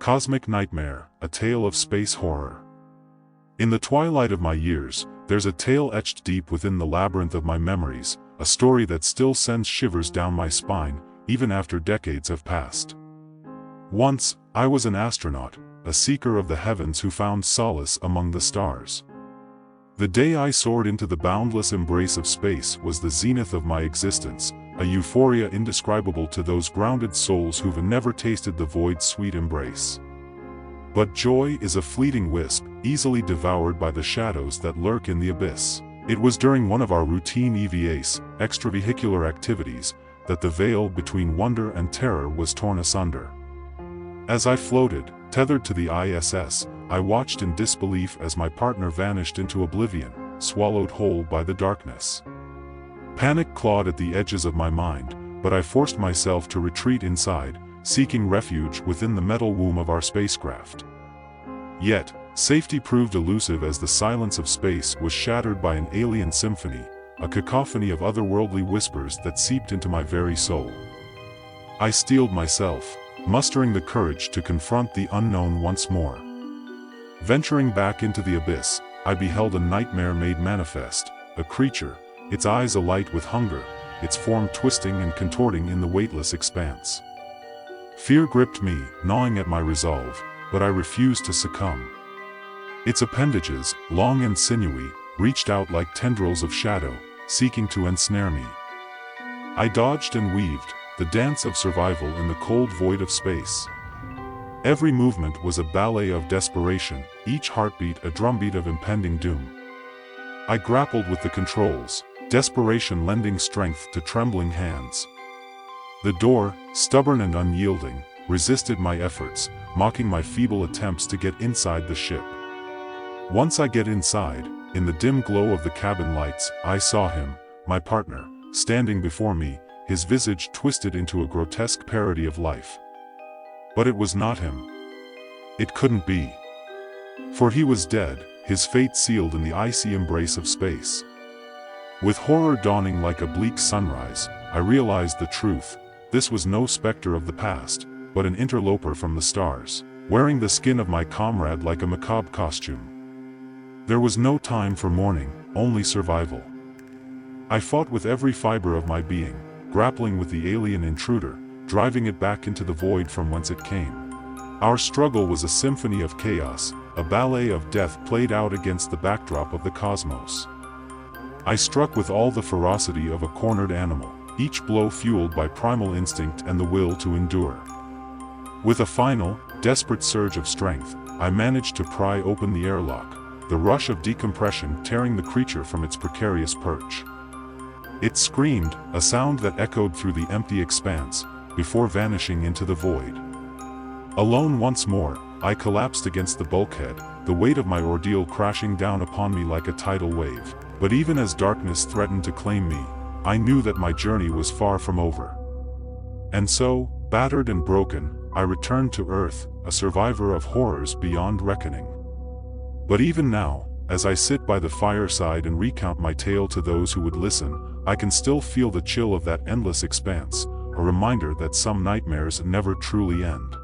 Cosmic Nightmare, a tale of space horror. In the twilight of my years, there's a tale etched deep within the labyrinth of my memories, a story that still sends shivers down my spine, even after decades have passed. Once, I was an astronaut, a seeker of the heavens who found solace among the stars. The day I soared into the boundless embrace of space was the zenith of my existence, a euphoria indescribable to those grounded souls who've never tasted the void's sweet embrace. But joy is a fleeting wisp, easily devoured by the shadows that lurk in the abyss. It was during one of our routine EVAs, extravehicular activities, that the veil between wonder and terror was torn asunder. As I floated, tethered to the ISS, I watched in disbelief as my partner vanished into oblivion, swallowed whole by the darkness. Panic clawed at the edges of my mind, but I forced myself to retreat inside, seeking refuge within the metal womb of our spacecraft. Yet, safety proved elusive as the silence of space was shattered by an alien symphony, a cacophony of otherworldly whispers that seeped into my very soul. I steeled myself, mustering the courage to confront the unknown once more. Venturing back into the abyss, I beheld a nightmare made manifest, a creature, its eyes alight with hunger, its form twisting and contorting in the weightless expanse. Fear gripped me, gnawing at my resolve, but I refused to succumb. Its appendages, long and sinewy, reached out like tendrils of shadow, seeking to ensnare me. I dodged and weaved, the dance of survival in the cold void of space. Every movement was a ballet of desperation, each heartbeat a drumbeat of impending doom. I grappled with the controls, desperation lending strength to trembling hands. The door, stubborn and unyielding, resisted my efforts, mocking my feeble attempts to get inside the ship. Once I get inside, in the dim glow of the cabin lights, I saw him, my partner, standing before me, his visage twisted into a grotesque parody of life. But it was not him. It couldn't be. For he was dead, his fate sealed in the icy embrace of space. With horror dawning like a bleak sunrise, I realized the truth. This was no specter of the past, but an interloper from the stars, wearing the skin of my comrade like a macabre costume. There was no time for mourning, only survival. I fought with every fiber of my being, grappling with the alien intruder, driving it back into the void from whence it came. Our struggle was a symphony of chaos, a ballet of death played out against the backdrop of the cosmos. I struck with all the ferocity of a cornered animal, each blow fueled by primal instinct and the will to endure. With a final, desperate surge of strength, I managed to pry open the airlock, the rush of decompression tearing the creature from its precarious perch. It screamed, a sound that echoed through the empty expanse, before vanishing into the void. Alone once more, I collapsed against the bulkhead, the weight of my ordeal crashing down upon me like a tidal wave. But even as darkness threatened to claim me, I knew that my journey was far from over. And so, battered and broken, I returned to Earth, a survivor of horrors beyond reckoning. But even now, as I sit by the fireside and recount my tale to those who would listen, I can still feel the chill of that endless expanse, a reminder that some nightmares never truly end.